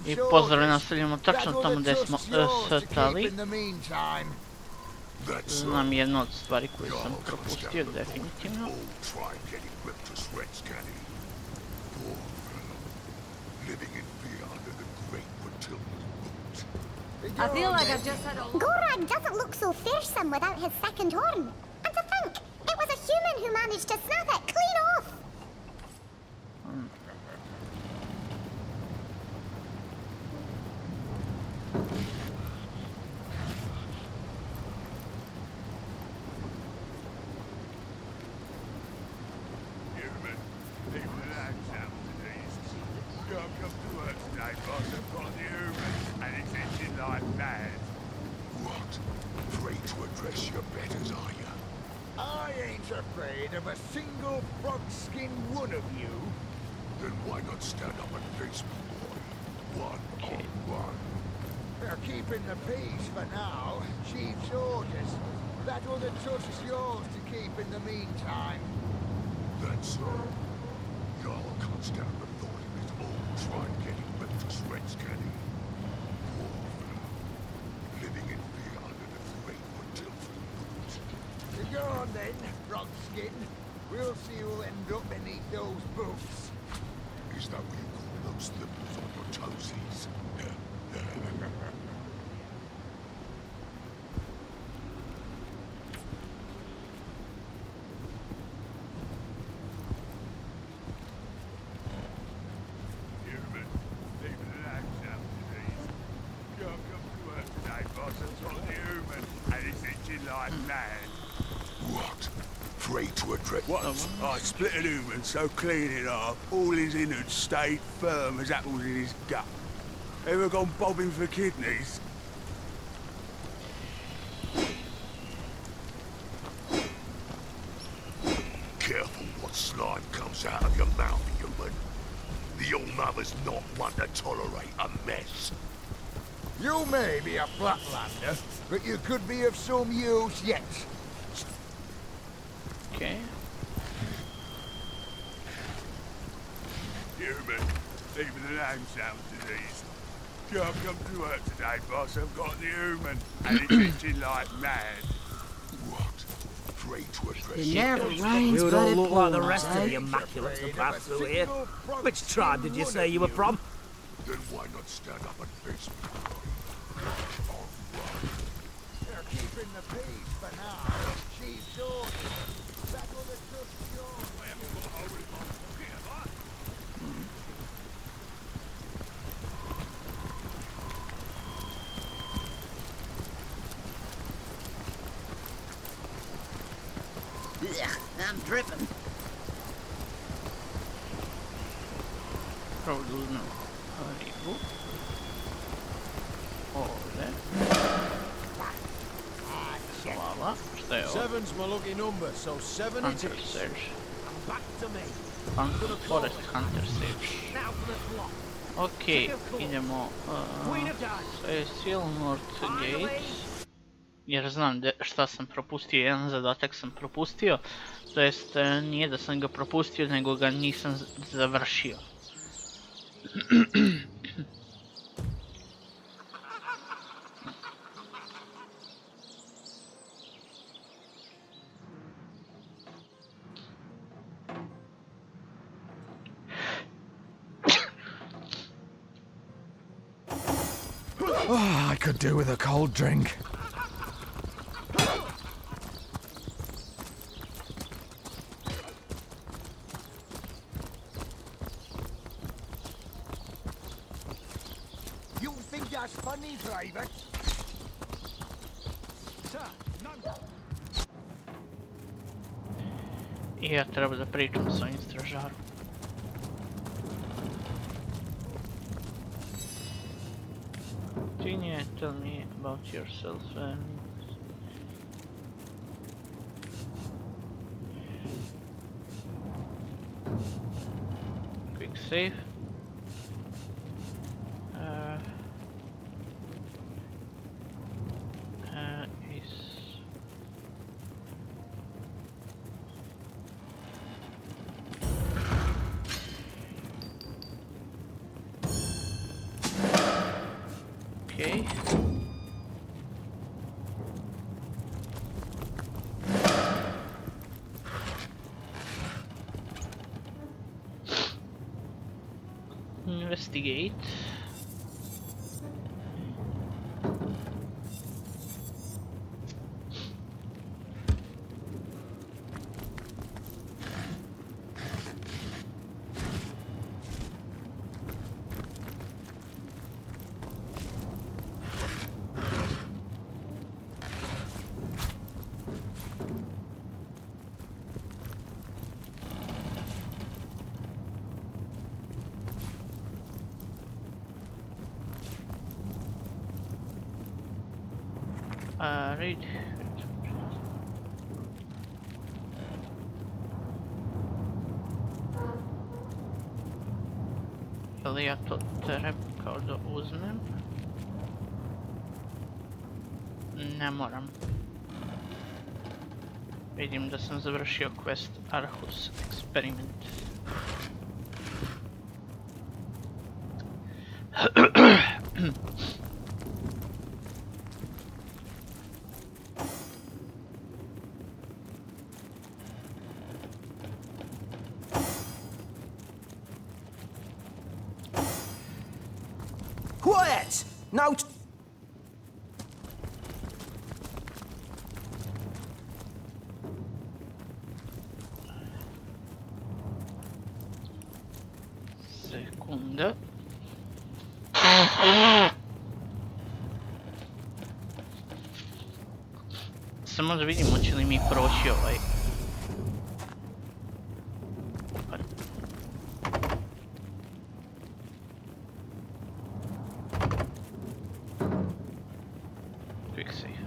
I pozdrav, nastavljamo tačno tamo gdje smo stali. Znam jednu od stvari koju sam propustio, definitivno. I feel like I've just had a... Gorag doesn't look so fearsome without his second horn. And to think, it was a human who managed to snap it clean off. Afraid of a single frog-skinned one of you? Then why not stand up and face me, boy? One on one. They're keeping the peace for now. Chief's orders. That other touch is yours to keep in the meantime. That's so. Y'all can't stand the thought of his own tribe getting ripped to shreds, can he? Poor fellow. Living in fear under the great Matilda's boots. Go on then, Frogskin. We'll see who'll end up beneath those boots. Is that what you call those slippers on your toesies? Human, leave the lads out, please. Can't come to work today, boss. I've got the human, and he's itching like mad. What? Free to address? What? I split an human so clean in half, all his innards stayed firm as apples in his gut. Ever gone bobbing for kidneys? Careful what slime comes out of your mouth, human. The old mother's not one to tolerate a mess. You may be a flatlander, but you could be of some use yet. Okay. Human, even the name sounds diseased. Can't come to work today, boss. I've got the human, and it's itching like mad. What? Free to address? It never rains, You but don't it look like the pours, rest of eh? the immaculates that pass through here. Which tribe did you say you were from? Then why not stand up and face me? They're keeping the peace for now. Chief's orders. That other touch is yours. I'm dripping. Produzno ribu. Ovdje. Hvala. Šta je ovo? Seven's my lucky number, so seven it Hunter is. Search. Back to me. Forest Hunter Search. Now for the plot. Ok, idemo Silmort Gate. Jer znam šta sam propustio, jedan zadatak sam propustio. To jest, nije da sam ga propustio, nego ga nisam završio. Oh, I could do with a cold drink. You think that's funny, Private? I ja treba da pričam sa ovim stražarom. Continue, tell me about yourself and... Quick save. Okej. Investigate. Read. Ali ja to treba kao da uzmem? Ne moram. Vidim da sam završio quest Arhus Experiment. Quiet! No. Sekunda. Samo da vidimo će li mi proći ovaj. Quick save.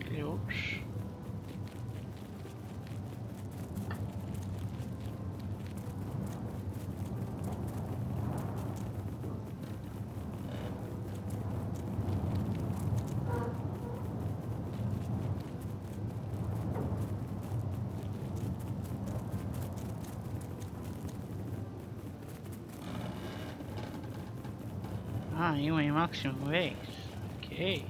Ključ. Ima i maksimum vez. Okej.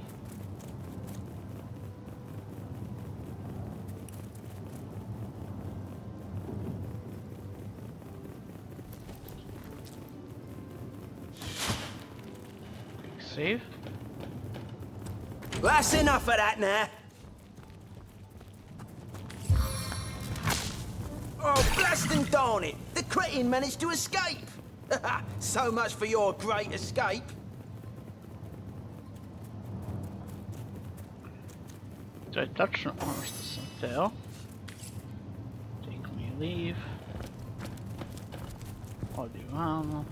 Save. That's enough of that now. Oh, blasting darn it! The cretin managed to escape! So much for your great escape. To je tačno ono što sam teo. Take me leave. Odi vamo.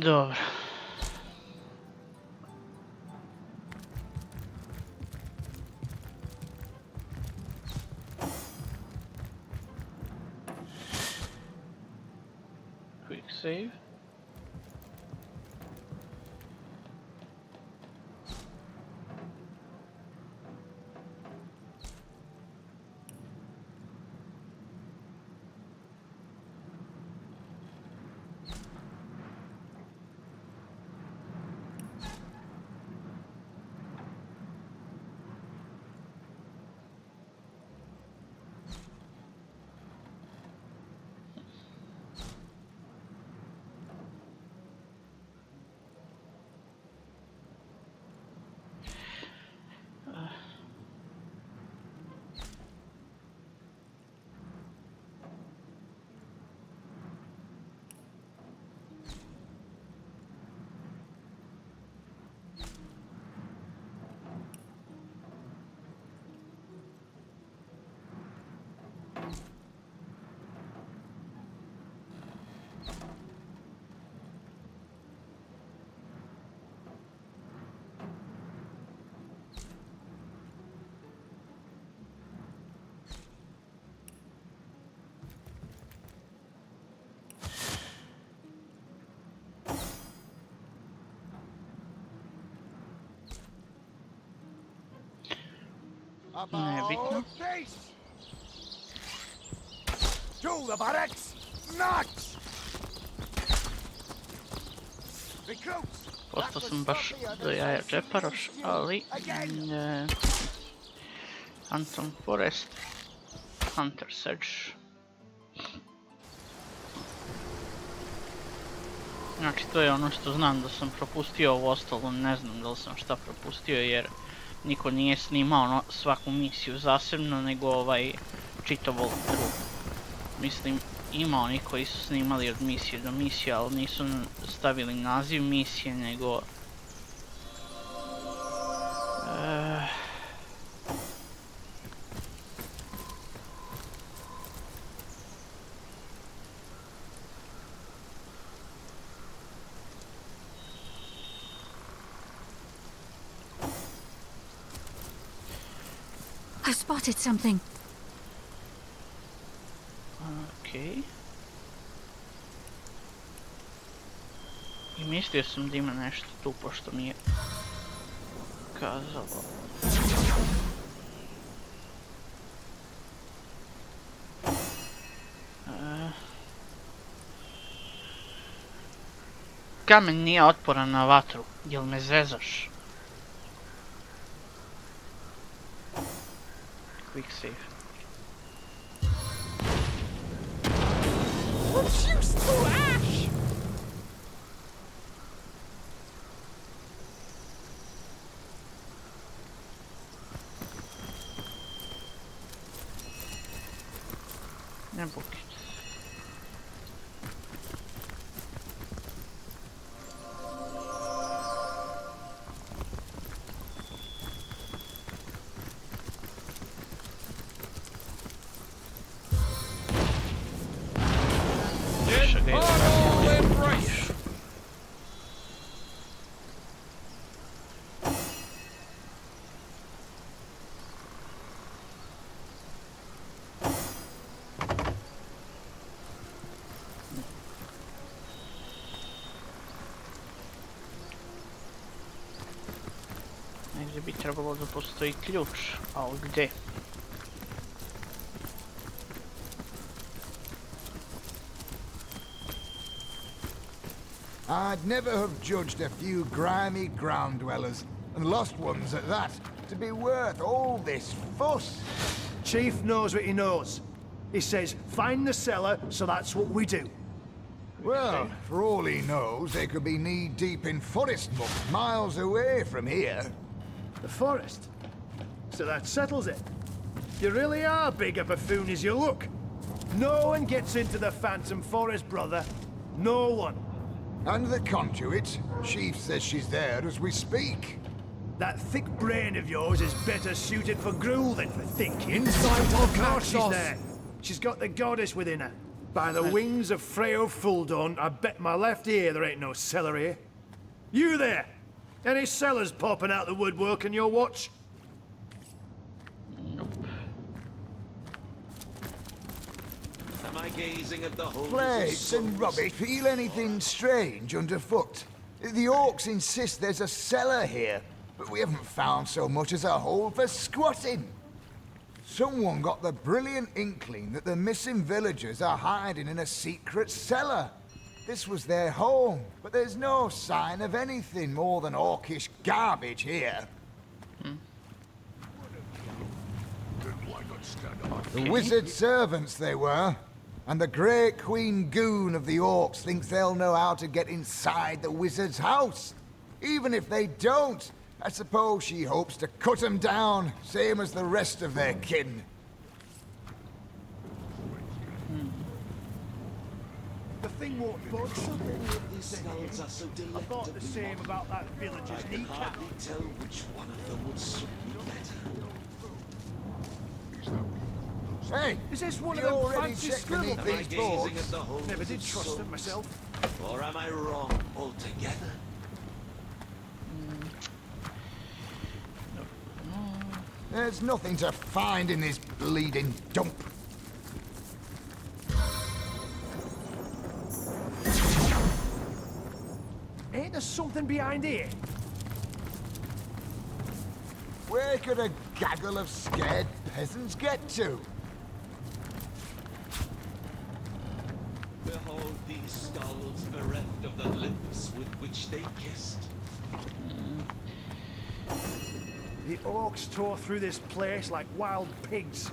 Dobro. Quick save. About face! To the barracks! March! Recruits! Postao sam baš do jaja džeparoš, ali... Phantom Forest, Hunter's Edge. Znači to je ono što znam da sam propustio, ovo ostalo ne znam da li sam šta propustio jer niko nije snimao svaku misiju zasebno, nego čitao walkthrough. Mislim, ima oni koji su snimali od misije do misije, ali nisu stavili naziv misije, nego... I spotted something. Okej. I mislio sam da ima nešto tu, pošto mi je kazalo. Kamen nije otporan na vatru, jel me zezaš? Quick save. Reduced to ash! Ne buki. Negdje bi trebalo da postoji ključ, ali gdje? I'd never have judged a few grimy ground dwellers, and lost ones at that, to be worth all this fuss. Chief knows what he knows. He says, find the cellar, so that's what we do. Well, for all he knows, they could be knee-deep in forest muck miles away from here. The forest? So that settles it. You really are big a buffoon as you look. No one gets into the Phantom Forest, brother. No one. And the conduit? Chief says she's there as we speak. That thick brain of yours is better suited for gruel than for thinking. Inside Of course she's Naxos. there. She's got the goddess within her. By the wings of Freyo Fulldon, I bet my left ear there ain't no cellar here. You there! Any cellars popping out the woodwork in your watch? Nope. Am I gazing at the holes of Plates and souls? rubbish. Feel anything strange underfoot? The orcs insist there's a cellar here, but we haven't found so much as a hole for squatting. Someone got the brilliant inkling that the missing villagers are hiding in a secret cellar. This was their home, but there's no sign of anything more than orcish garbage here. The wizard servants they were. And the great Queen Goon of the Orcs thinks they'll know how to get inside the wizard's house. Even if they don't, I suppose she hopes to cut them down, same as the rest of their kin. The thing won't budge. These skulls are so I thought the same about that villager's I can kneecap. hardly tell which one of them would suit me better. Hey, Is this one you of them already fancy checked scribble beneath Am I these pages? gazing at boards? the holes Never did of trust them souls? myself. Or am I wrong altogether? There's nothing to find in this bleeding dump. Ain't there something behind here? Where could a gaggle of scared peasants get to? Behold these skulls bereft of the lips with which they kissed. The orcs tore through this place like wild pigs.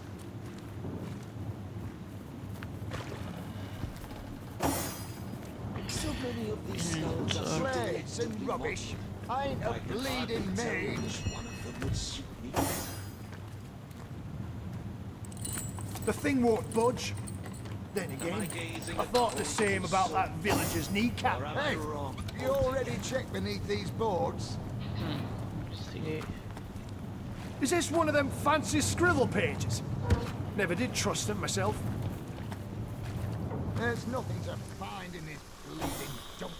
So many of these skulls are Plates and rubbish. I ain't a I can bleeding hardly tell mage. which one of them would suit me better. The thing won't budge. Then again, I thought the same about that villager's kneecap. Or am I Hey, wrong? you already checked beneath these boards? See. Is this one of them fancy scribble pages? Never did trust them myself. There's nothing to find in this bleeding dump.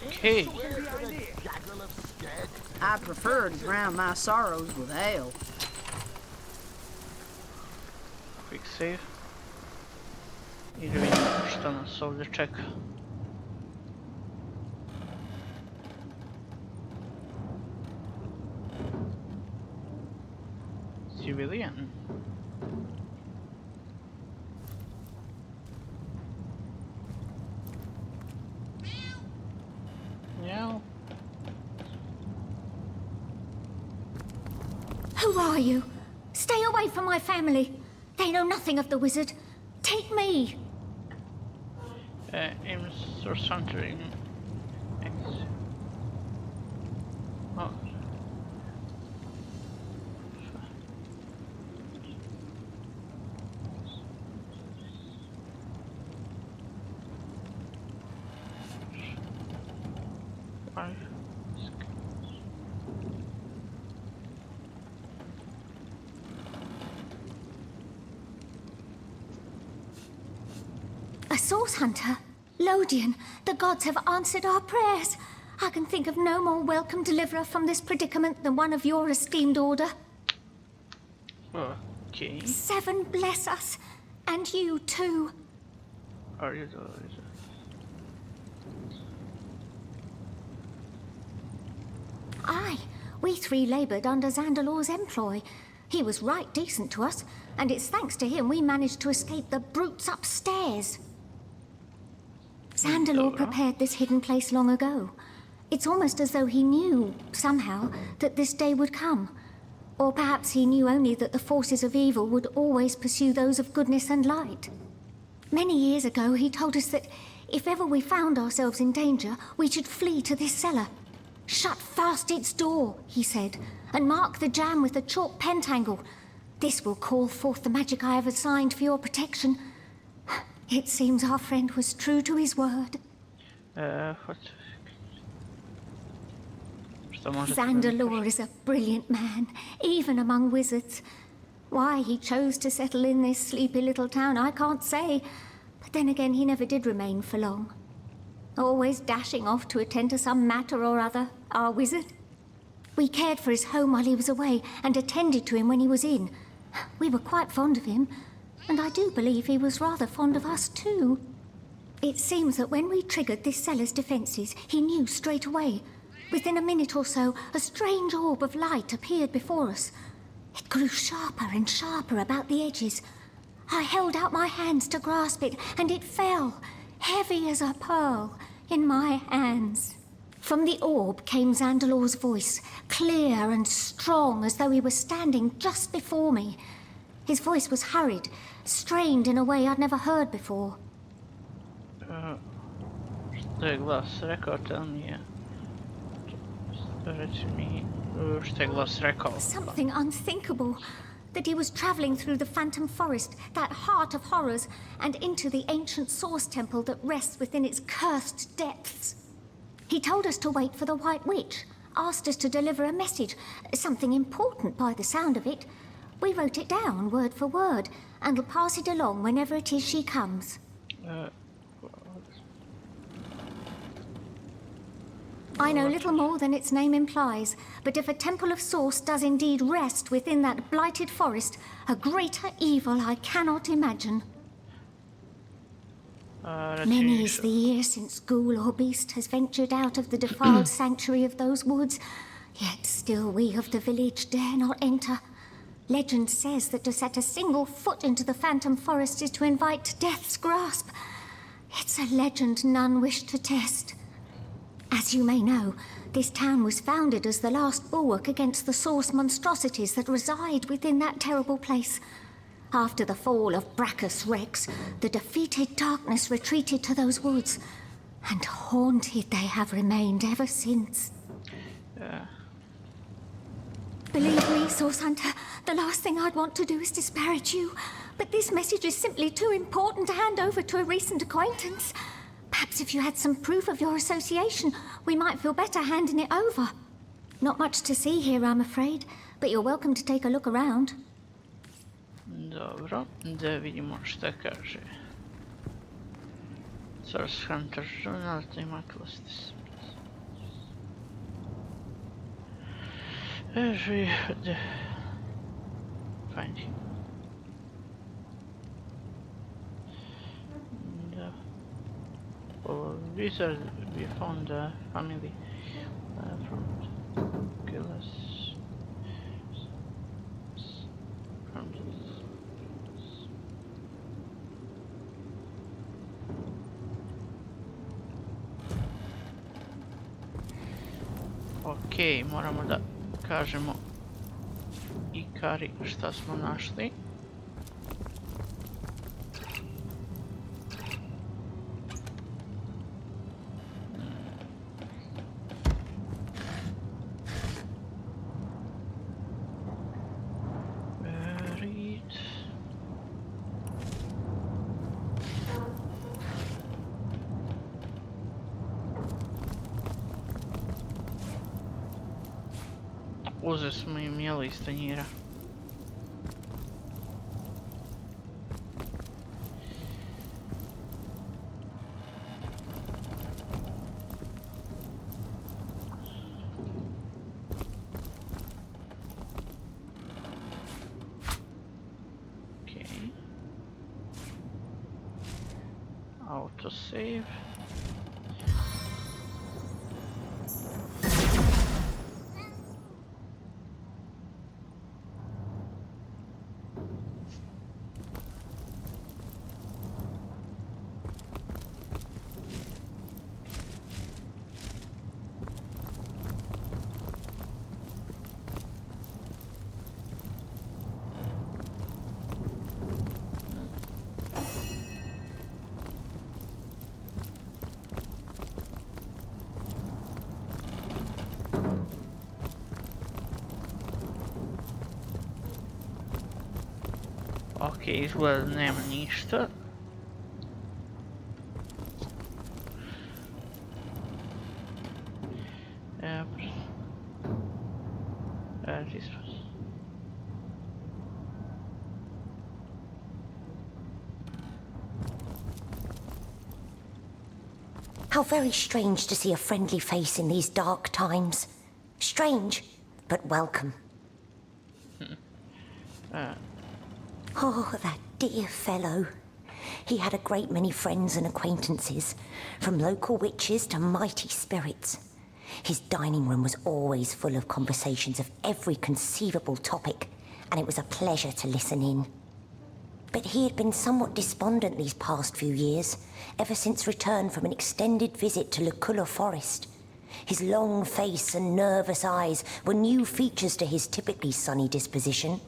Okay. Where could a gaggle of scared I prefer to drown my sorrows with ale. Quick save. I da vidimo šta nas ovdje čeka. Civilian. Meow. Who are you? Stay away from my family. They know nothing of the wizard. Take me. Aim source hunter in X. Oh. A source hunter? Lodian, the gods have answered our prayers. I can think of no more welcome deliverer from this predicament than one of your esteemed order. Okay. Seven bless us, and you too. Are you the Aye, we three laboured under Zandalor's employ. He was right decent to us, and it's thanks to him we managed to escape the brutes upstairs. Zandalor prepared this hidden place long ago. It's almost as though he knew, somehow, that this day would come. Or perhaps he knew only that the forces of evil would always pursue those of goodness and light. Many years ago, he told us that if ever we found ourselves in danger, we should flee to this cellar. Shut fast its door, he said, and mark the jam with a chalk pentangle. This will call forth the magic I have assigned for your protection. It seems our friend was true to his word. what? Šta možete Zandalor is a brilliant man, even among wizards. Why he chose to settle in this sleepy little town, I can't say. But then again, he never did remain for long. always dashing off to attend to some matter or other, our wizard. We cared for his home while he was away and attended to him when he was in. We were quite fond of him, and I do believe he was rather fond of us too. It seems that when we triggered this cellar's defences, he knew straight away. Within a minute or so, a strange orb of light appeared before us. It grew sharper and sharper about the edges. I held out my hands to grasp it, and it fell, heavy as a pearl, in my hands. From the orb came Xandalor's voice, clear and strong, as though he were standing just before me. His voice was hurried, strained in a way I'd never heard before. Što je glas rekao, tell me. Reci mi što je glas rekao. Something unthinkable. That he was travelling through the Phantom Forest, that heart of horrors, and into the ancient source temple that rests within its cursed depths. He told us to wait for the White Witch, asked us to deliver a message, something important by the sound of it. We wrote it down, word for word, and will pass it along whenever it is she comes. I know little more than its name implies, but if a temple of source does indeed rest within that blighted forest, a greater evil I cannot imagine. Many is the year since ghoul or beast has ventured out of the defiled sanctuary of those woods, yet still we of the village dare not enter. Legend says that to set a single foot into the Phantom Forest is to invite death's grasp. It's a legend none wish to test. As you may know, this town was founded as the last bulwark against the source monstrosities that reside within that terrible place. After the fall of Brachus Rex, the defeated darkness retreated to those woods, and haunted they have remained ever since. Believe me, Source Hunter, the last thing I'd want to do is disparage you, but this message is simply too important to hand over to a recent acquaintance. Perhaps if you had some proof of your association, we might feel better handing it over. Not much to see here, I'm afraid, but you're welcome to take a look around. Dobro, da vidimo šta kaže. Source Hunter Journal, Timaklost. Find him. Wizard, we found a family from Gillis. Ok, moramo da kažemo Ikari šta smo našli. Uzeli smo im jelo iz tanjira. Okay. Autosave. Ok, izgleda da nema ništa. How very strange to see a friendly face in these dark times. Strange, but welcome. Oh, that dear fellow. He had a great many friends and acquaintances, from local witches to mighty spirits. His dining room was always full of conversations of every conceivable topic, and it was a pleasure to listen in. But he had been somewhat despondent these past few years, ever since return from an extended visit to Luculla Forest. His long face and nervous eyes were new features to his typically sunny disposition.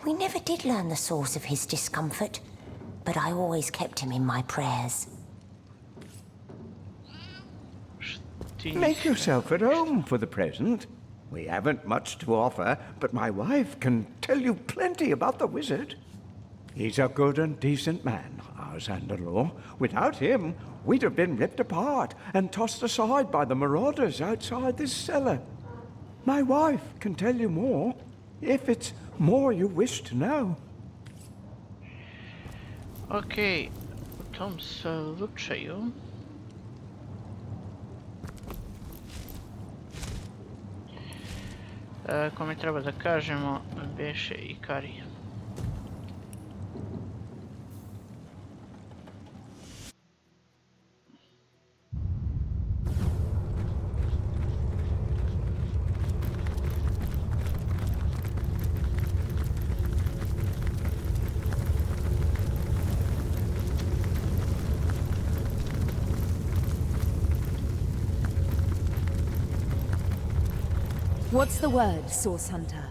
We never did learn the source of his discomfort, but I always kept him in my prayers. Make yourself at home for the present. We haven't much to offer, but my wife can tell you plenty about the wizard. He's a good and decent man, our Xandalor. Without him, we'd have been ripped apart and tossed aside by the marauders outside this cellar. My wife can tell you more, if it's more you wish to know. Okej, u tom slučaju... Kome treba da kažemo, beše i Kari. What's the word, Source Hunter?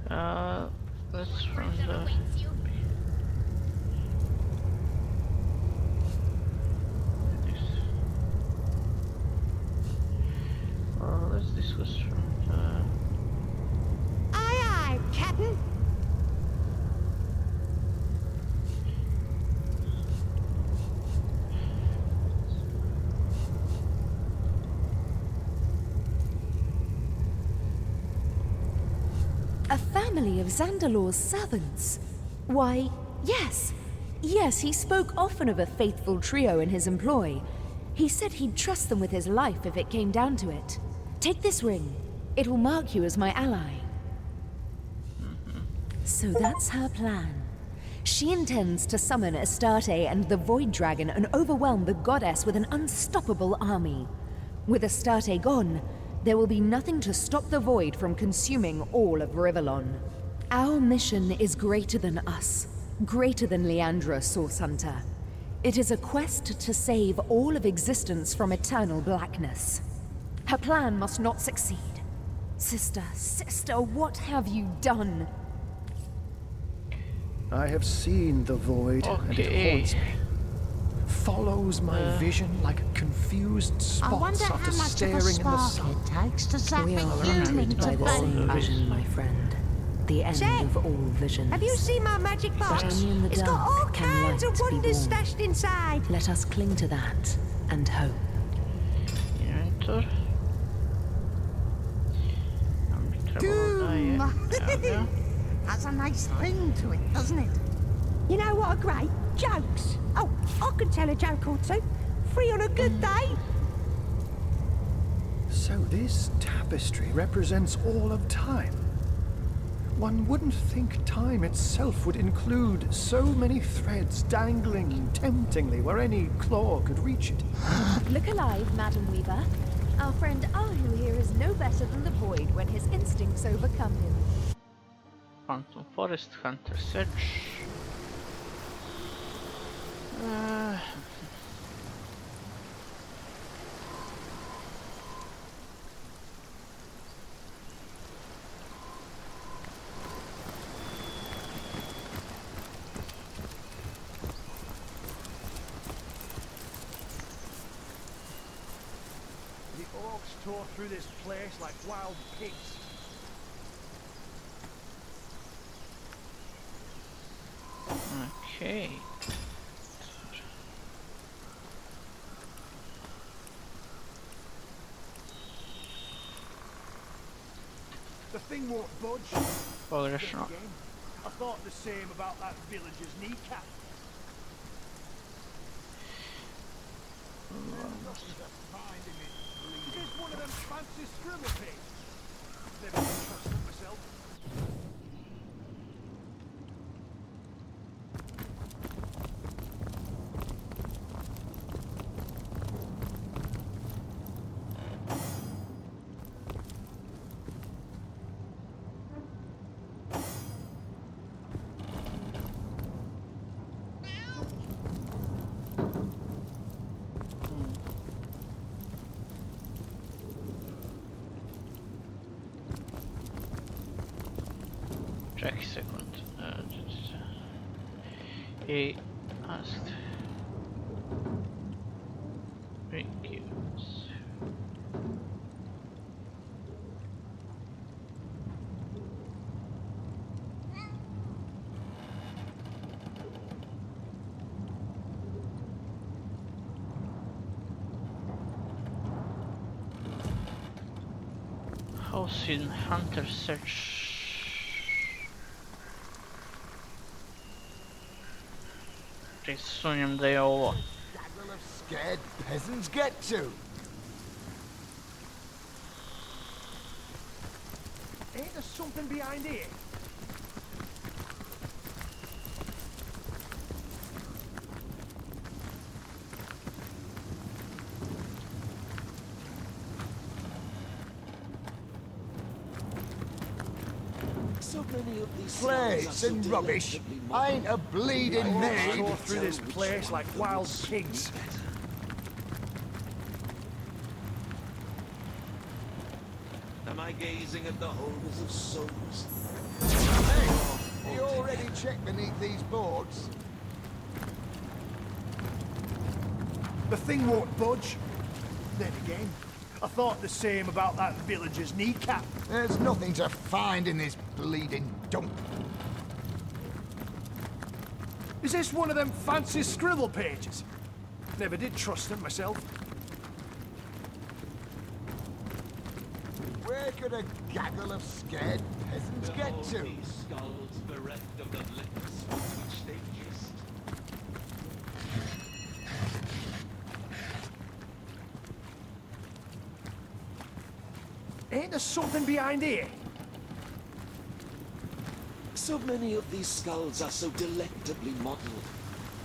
That's from the... This was from the... Aye, aye, Captain. A family of Xandalor's servants? Why, yes. Yes, he spoke often of a faithful trio in his employ. He said he'd trust them with his life if it came down to it. Take this ring. It will mark you as my ally. So that's her plan. She intends to summon Astarte and the Void Dragon and overwhelm the goddess with an unstoppable army. With Astarte gone, there will be nothing to stop the Void from consuming all of Rivellon. Our mission is greater than us, greater than Leandra, Source Hunter. It is a quest to save all of existence from eternal blackness. Her plan must not succeed. Sister, what have you done? I have seen the void, and it haunts me. Follows my vision like confused spots after staring in the sun. It takes to zap We are human by the same vision, my friend. The end of all visions. Have you seen my magic box? But only in the It's got dark all can kinds light of be wonders born. stashed inside. Let us cling to that and hope. Generator. Nam bi trebalo da je... Evo ga. Has a nice ring to it, doesn't it? You know what are great? Jokes. Oh, I can tell a joke or two. Free on a good day. So this tapestry represents all of time. One wouldn't think time itself would include so many threads dangling temptingly where any claw could reach it. Look alive, Madam Weaver. Our friend Ahu here is no better than the Void when his instincts overcome him. Phantom Forest, Hunter Sedge. The orcs tore through this place like wild pigs. Okay. The thing won't budge. Pogrešno. I thought the same about that villager's kneecap. It's one of them fancy scribble pages. Never trusted myself. Čekaj sekund. He asked. Regives. House in Hunter Search. Sumnjam da je ovo. Gaggle of scared peasants get to. Ain't there something behind here? So many of these Plates and rubbish. Ain't a bleeding maid. Go through this place like wild pigs. Am I gazing at the holders of souls? Hey, you already checked beneath these boards? The thing won't budge. Then again, I thought the same about that villager's kneecap. There's nothing to find in this bleeding dump. Is this one of them fancy scribble pages? Never did trust them myself. Where could a gaggle of scared peasants get to? These skulls bereft of the lips with which they kissed. Ain't there something behind here? So many of these skulls are so delectably modeled.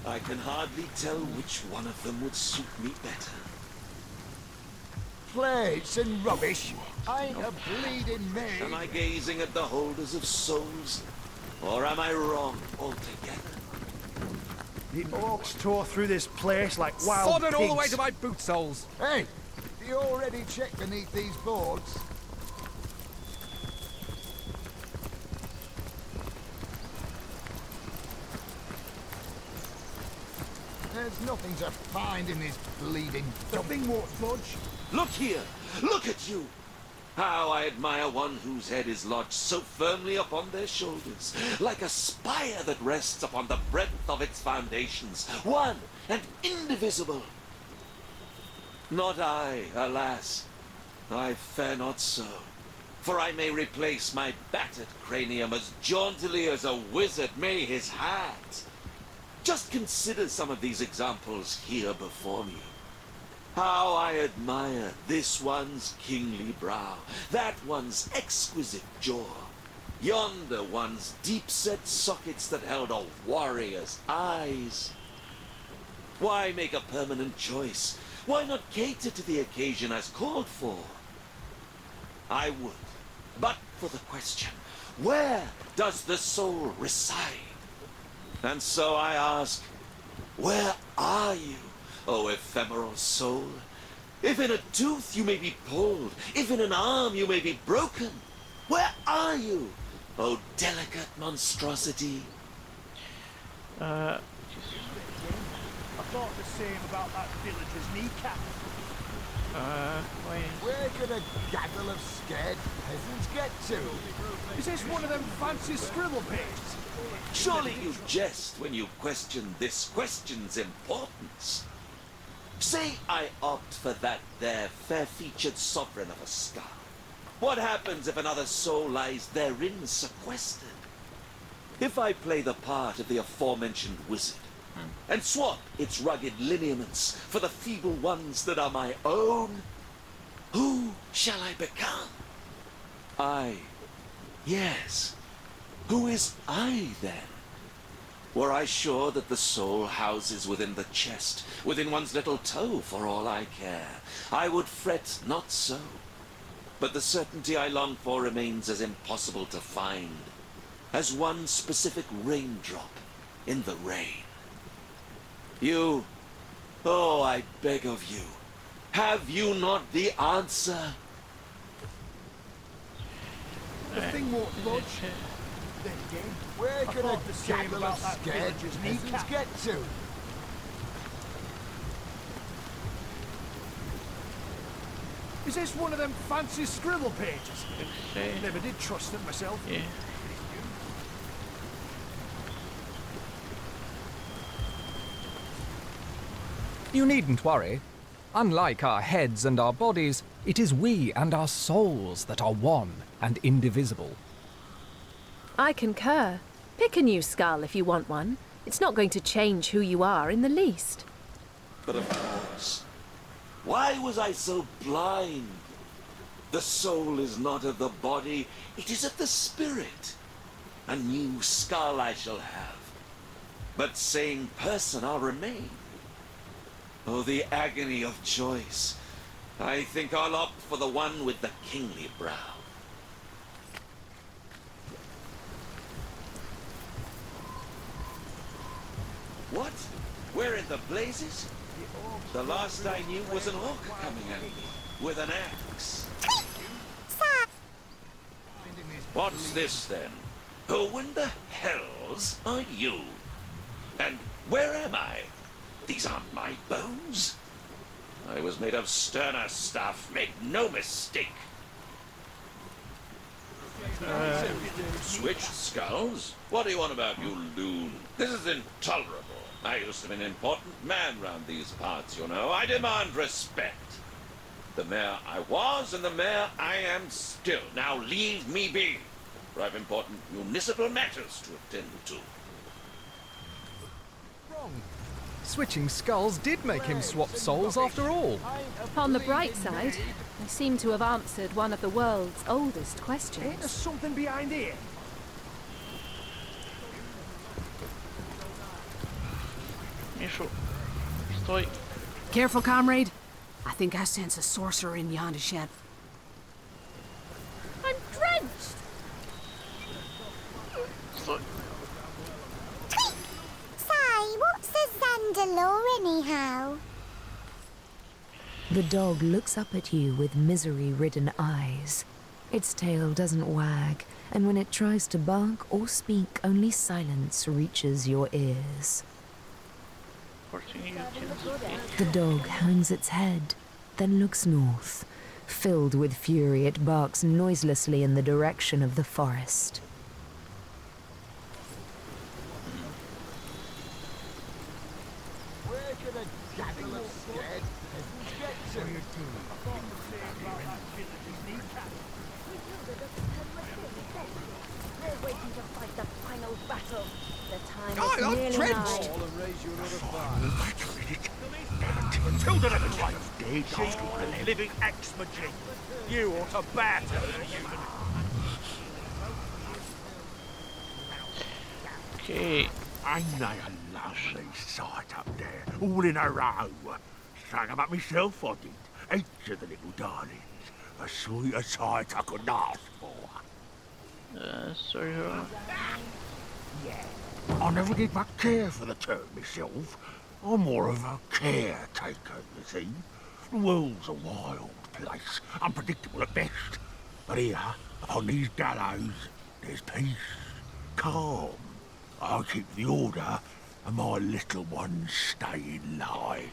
I can hardly tell which one of them would suit me better. Plates and rubbish. Ain't a bleeding maid. Am I gazing at the holders of souls? Or am I wrong altogether? The orcs tore through this place like wild Sod it pigs. all the way to my boot soles. Hey, you already checked beneath these boards? There's nothing to find in this bleeding The dump. thing won't budge. Look here! Look at you! How I admire one whose head is lodged so firmly upon their shoulders, like a spire that rests upon the breadth of its foundations, one and indivisible. Not I, alas. I fare not so. For I may replace my battered cranium as jauntily as a wizard may his hat. Just consider some of these examples here before you. How I admire this one's kingly brow, that one's exquisite jaw, yonder one's deep-set sockets that held a warrior's eyes. Why make a permanent choice? Why not cater to the occasion as called for? I would, but for the question, where does the soul reside? And so I ask, where are you, O ephemeral soul? If in a tooth you may be pulled, if in an arm you may be broken, where are you, O delicate monstrosity? I thought the same about that villager's kneecap. Where could a gaggle of scared peasants get to? Is this one of them fancy scribble pages? Surely you jest when you question this question's importance. Say I opt for that there fair-featured sovereign of a skull. What happens if another soul lies therein sequestered? If I play the part of the aforementioned wizard, and swap its rugged lineaments for the feeble ones that are my own? Who shall I become? I. Yes. Who is I, then? Were I sure that the soul houses within the chest, within one's little toe, for all I care, I would fret not so. But the certainty I long for remains as impossible to find as one specific raindrop in the rain. You, oh, I beg of you, have you not the answer? The thing won't budge. Then again, Where can a the same gaggle about of that scared village's peasants kneecap. get to? Is this one of them fancy scribble pages? Okay. Never did trust them myself. Yeah. You needn't worry. Unlike our heads and our bodies, it is we and our souls that are one and indivisible. I concur. Pick a new skull if you want one. It's not going to change who you are in the least. But of course, why was I so blind? The soul is not of the body, it is of the spirit. A new skull I shall have, but same person I'll remain. Oh, the agony of choice. I think I'll opt for the one with the kingly brow. What? Where in the blazes? The last I knew was an orc coming at me with an axe. What's this then? Who in the hells are you? And where am I? These aren't my bones. I was made of sterner stuff, make no mistake. Switched skulls? What do you want about, you loon? This is intolerable. I used to be an important man round these parts, you know. I demand respect. The mayor I was and the mayor I am still. Now leave me be, for I've important municipal matters to attend to. Wrong. Switching skulls did make him swap souls after all. On the bright side, I seem to have answered one of the world's oldest Ain't there questions. something behind here? Mišu, stoj. Careful, comrade. I think I sense a sorcerer in yonder shed. I'm drenched! Stoj. Say, what's the Zandalore anyhow? The dog looks up at you with misery-ridden eyes. Its tail doesn't wag, and when it tries to bark or speak, only silence reaches your ears. The dog hangs its head, then looks north. Filled with fury, it barks noiselessly in the direction of the forest. Where can a gaggle of scared peasants get to? We're waiting to fight the final battle. The time I is am nearly drenched. nigh. Tilda the Christ, dead. She's a living ex-machine. You ought to batter her, you. Okay. Ain't they a lovely sight up there, all in a row? Strung 'em up myself, I did. Each of the little darlings. A sweeter sight I couldn't ask for. Sorry. I never did much care for the term myself. I'm more of a caretaker, you see. The world's a wild place, unpredictable at best. But here, on these gallows, there's peace, calm. I keep the order, and my little ones stay in line.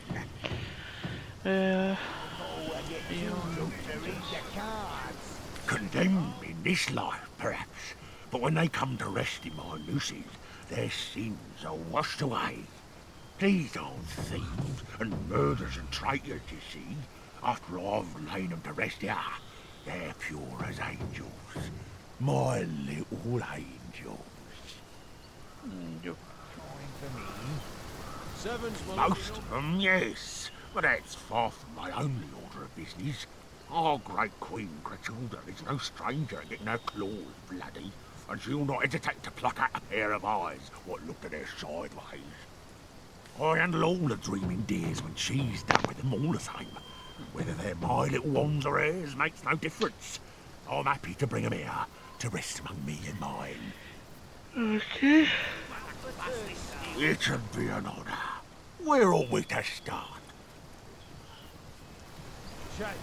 Condemned in this life, perhaps, but when they come to rest in my nooses, their sins are washed away. These aren't thieves and murderers and traitors, you see. After I've laid them to rest here, they're pure as angels. My little angels. Angel. Most of them, yes. But that's far from my only order of business. Our great Queen Grachilda is no stranger at getting her claws bloody, and she'll not hesitate to pluck out a pair of eyes what looked at her sideways. I handle all the dreaming dears when she's done with them all the same. Whether they're my little ones or hers makes no difference. I'm happy to bring them here to rest among me and mine. Okay. It should be an honour. Where ought we to start? Check.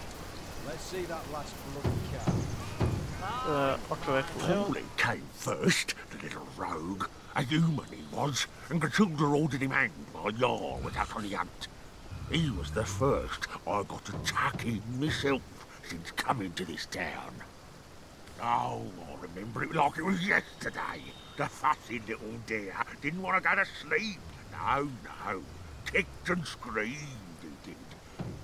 Let's see that last bloody cow. Paulie came first, the little rogue. A human he was, and Grachilda ordered him hanged while Yar was out on the hunt. He was the first I got to tuck in myself since coming to this town. Oh, I remember it like it was yesterday. The fussy little dear didn't want to go to sleep. No, no. Kicked and screamed, he did.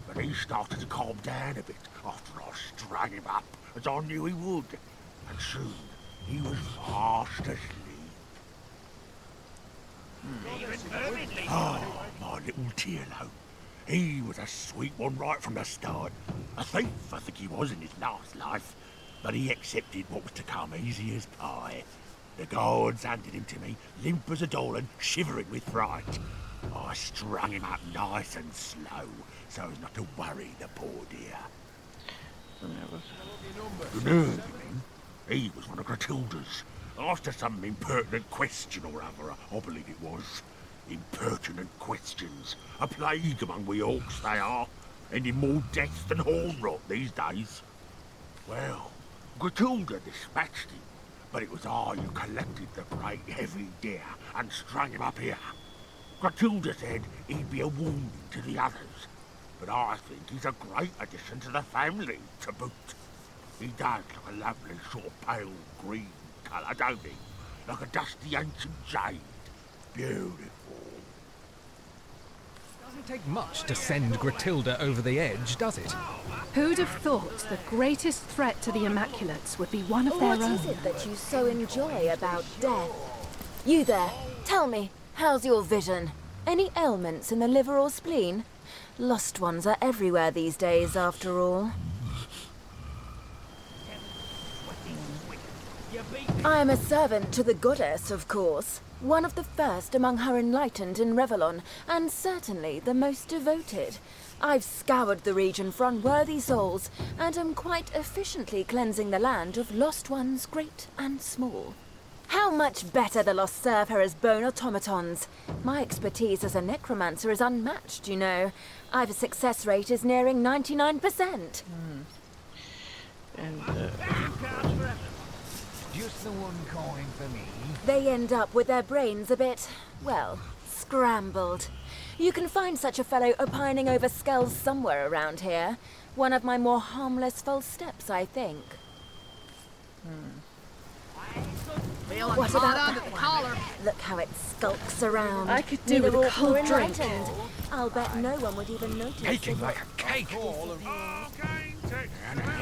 But he started to calm down a bit after I strung him up, as I knew he would. And soon he was fast asleep. Oh, my little Tierlo. He was a sweet one right from the start. A thief, I think he was in his last life. But he accepted what was to come easy as pie. The guards handed him to me, limp as a doll and shivering with fright. I strung him up nice and slow, so as not to worry the poor dear. The nerve, you mean? He was one of Grachilda's. After some impertinent question or other, I believe it was. Impertinent questions. A plague among we orcs, they are. Ending more death than horn rot these days. Well, Grachilda dispatched him, but it was I who collected the great heavy deer and strung him up here. Grachilda said he'd be a warning to the others, but I think he's a great addition to the family, to boot. He does look a lovely sort of pale green colour, don't he? Like a dusty ancient jade. Beautiful. Doesn't take much to send Grachilda over the edge, does it? Who'd have thought the greatest threat to the Immaculates would be one of their own? What is it that you so enjoy about death? You there, tell me, how's your vision? Any ailments in the liver or spleen? Lost ones are everywhere these days, after all. I am a servant to the goddess, of course. One of the first among her enlightened in Revellon, and certainly the most devoted. I've scoured the region for unworthy souls, and am quite efficiently cleansing the land of lost ones great and small. How much better the lost serve her as bone automatons. My expertise as a necromancer is unmatched, you know. I've a success rate is nearing 99%. And, Just the one calling for me. They end up with their brains a bit, well, scrambled. You can find such a fellow opining over skulls somewhere around here. One of my more harmless false steps, I think. What about that one? Look how it skulks around. I could do with a cold drink. I'll bet no one would even notice. Baking like a cake.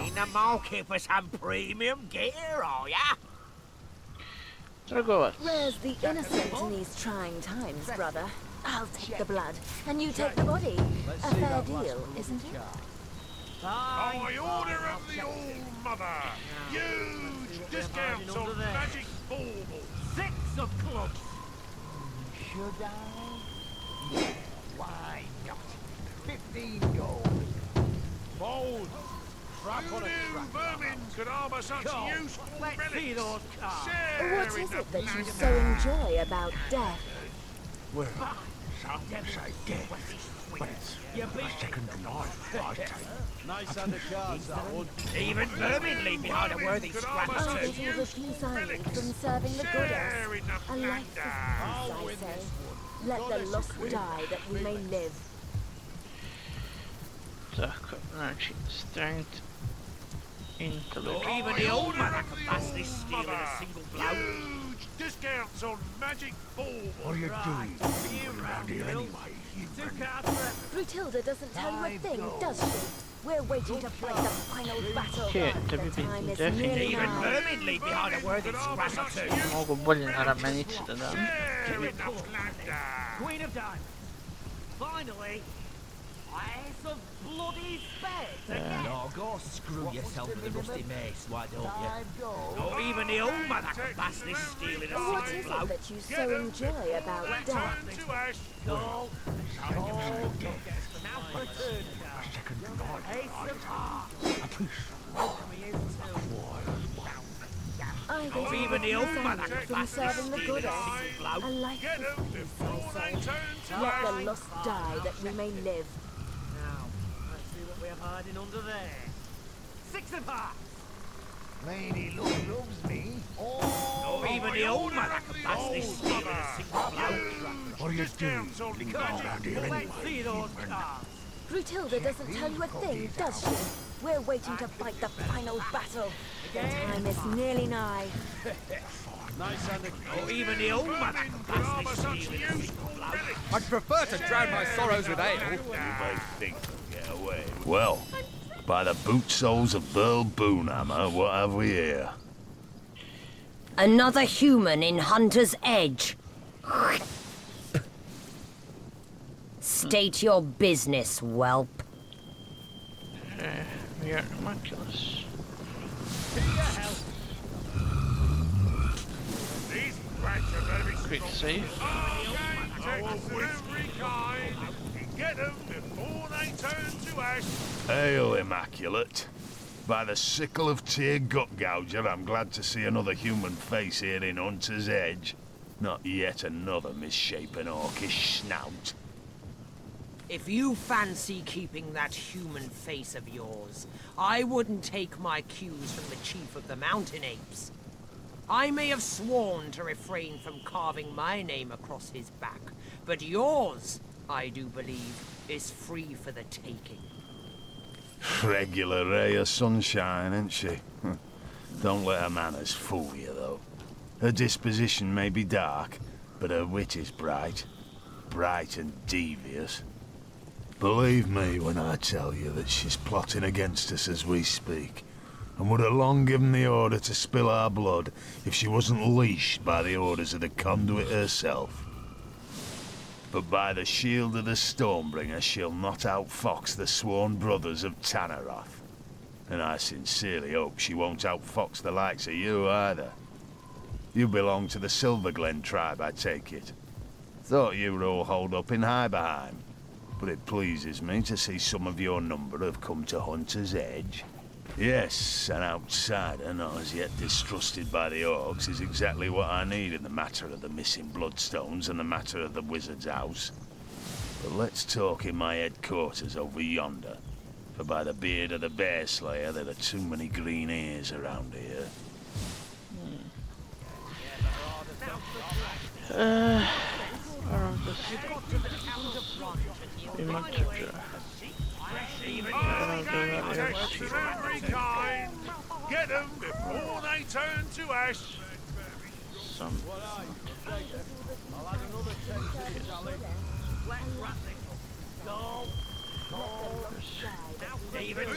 In the market for some premium gear, are ya? Where's the innocent in these trying times, brother? I'll take the blood, and you take the body. A fair deal, isn't it? By order of the All-Mother, huge discounts on magic baubles. 6 of clubs. Should I? Yeah, why not? 15 gold. Bold. Who knew vermin could harbour such useful relics? What is it that you so enjoy about death? Well, some say death, but it's a second life, I take. Nice undercards, that one. Even vermin leave behind a worthy scrap or I two. get all the peace I need from serving the goddess. A life of peace, I say. Let the lost die that we may live. Так, значит, strength, intelligence. Even the old mother can bust this steel in a single blow. Huge discounts on magic baubles. What are you doing? Around here anyway, human. Brutilda doesn't tell you a thing, does she? We're waiting to fight the final battle. Окей, The тебе time is definitivno nearly Even now. vermin leave behind a worthy scrap or two. mogu bolje na ramenici da dam. Queen of Time. Finally! Eyes of bloody space! No, go screw yourself with the rusty mace, why don't you? Not even the old man that can pass this stealing a What single is blow. it that you so enjoy about death? No! Now for a turn card. Ace of hearts! I Not get even the old man that from can pass this serving the stealing a goddess. single A blow. life of peace, I say. Let the lust die that we may live. Now, let's see what we have hiding under there. 6 of hearts! Lady Luck loves me. Not even the old man that can pass this stealing a single blow. What are you doing? Go around here anyway. Let's see those cards. Brutilda doesn't tell you a thing, does she? We're waiting to fight the final battle. The time is nearly nigh. Not even the old man that can pass this stealing a single blow. I'd prefer to drown my sorrows with ale. You may think you'll get away. Well, by the boot soles of Burl Boonhammer, what have we here? Another human in Hunter's Edge. State your business, whelp. We are homunculus. These rats are very Quick save. every kind. Get them before they turn to ash. Hail, Immaculate. By the sickle of Tyr Gutgouger, I'm glad to see another human face here in Hunter's Edge. Not yet another misshapen orcish snout. If you fancy keeping that human face of yours, I wouldn't take my cues from the chief of the mountain apes. I may have sworn to refrain from carving my name across his back, but yours, I do believe, is free for the taking. Regular ray of sunshine, ain't she? Don't let her manners fool you, though. Her disposition may be dark, but her wit is bright. Bright and devious. Believe me when I tell you that she's plotting against us as we speak, and would have long given the order to spill our blood if she wasn't leashed by the orders of the conduit herself. But by the shield of the Stormbringer, she'll not outfox the sworn brothers of Tanneroth. And I sincerely hope she won't outfox the likes of you either. You belong to the Silverglen tribe, I take it. Thought you were all holed up in Hyberheim. But it pleases me to see some of your number have come to Hunter's Edge. Yes, an outsider not as yet distrusted by the orcs is exactly what I need in the matter of the missing bloodstones and the matter of the wizard's house. But let's talk in my headquarters over yonder, for by the beard of the Bear Slayer there are too many green ears around here. Every kind. Get them before they turn to ash. Even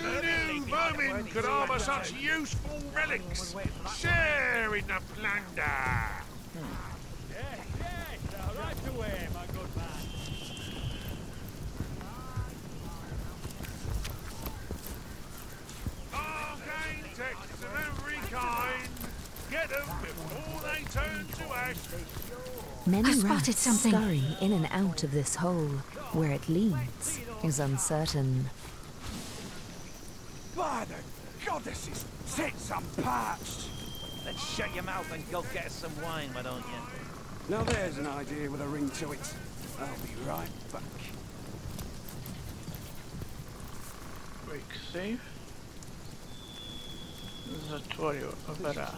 vermin could harbour such useful relics. Share in the plunder. Right away, my good man. Arcane texts of every kind. Get them before they turn to ash. Many I spotted rats something. scurry in and out of this hole. Where it leads is uncertain. By the goddesses, tits I'm parched! Then shut your mouth and go get us some wine, why don't you? Now there's an idea with a ring to it. I'll be right back. Quick save. Zatvorio aparata.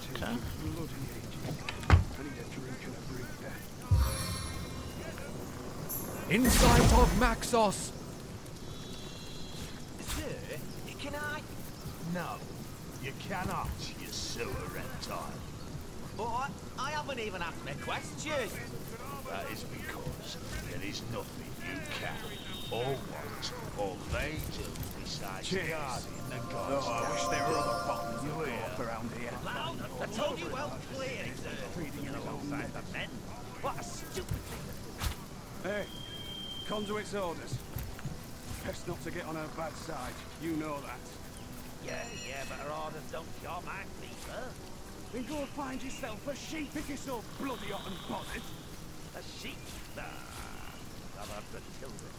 In sight of Maxos! Sir, can I? No, you cannot, you silly reptile. But I haven't even asked my question. That is because there is nothing you can, or want, or may do besides guarding the gods. I wish there were other bottles you up around here. Loud, I told you well clear, sir. Treating you alongside the men. What a stupid thing. Hey, to its orders. Best not to get on her bad side. You know that. Yeah, but her orders don't cure my fever. Then go find yourself a sheep if you're so bloody hot and bothered. A sheep? Nah. I've had good children.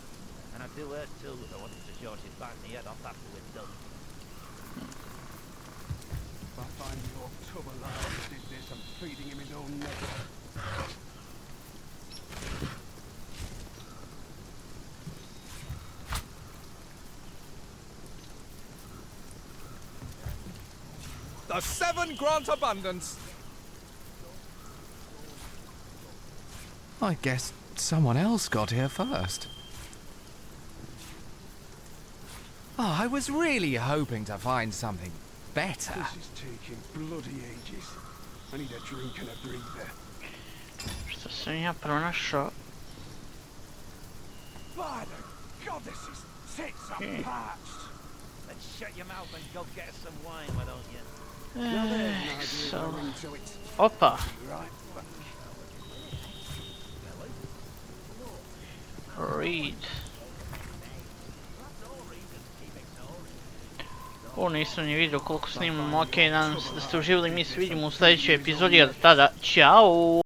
And I'd do her too if I wanted to show she'd bite me head off after we're done. If I find your tub alive who did this, I'm feeding him his own neck. The 7 grant abundance. I guess someone else got here first. Oh, I was really hoping to find something better. This is taking bloody ages. I need a drink and a breather. Što sam ja pronašao? By the goddesses, tits are parched. Then shut your mouth and go get us some wine, why don't you? So... Opa! Read. Ovo nisam ni vidio koliko snimamo, ok, nadam se da ste uživali, mi se vidimo u sljedećoj epizodi, od tada, ćao!